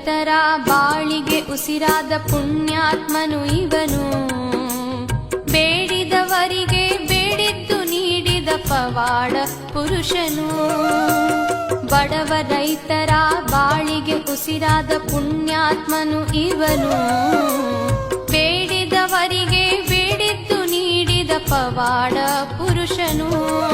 ರೈತರ ಬಾಳಿಗೆ ಉಸಿರಾದ ಪುಣ್ಯಾತ್ಮನು ಇವನು. ಬೇಡಿದವರಿಗೆ ಬೇಡಿದ್ದು ನೀಡಿದ ಪವಾಡ ಪುರುಷನು. ಬಡವ ರೈತರ ಬಾಳಿಗೆ ಉಸಿರಾದ ಪುಣ್ಯಾತ್ಮನು ಇವನು. ಬೇಡಿದವರಿಗೆ ಬೇಡಿದ್ದು ನೀಡಿದ ಪವಾಡ ಪುರುಷನು.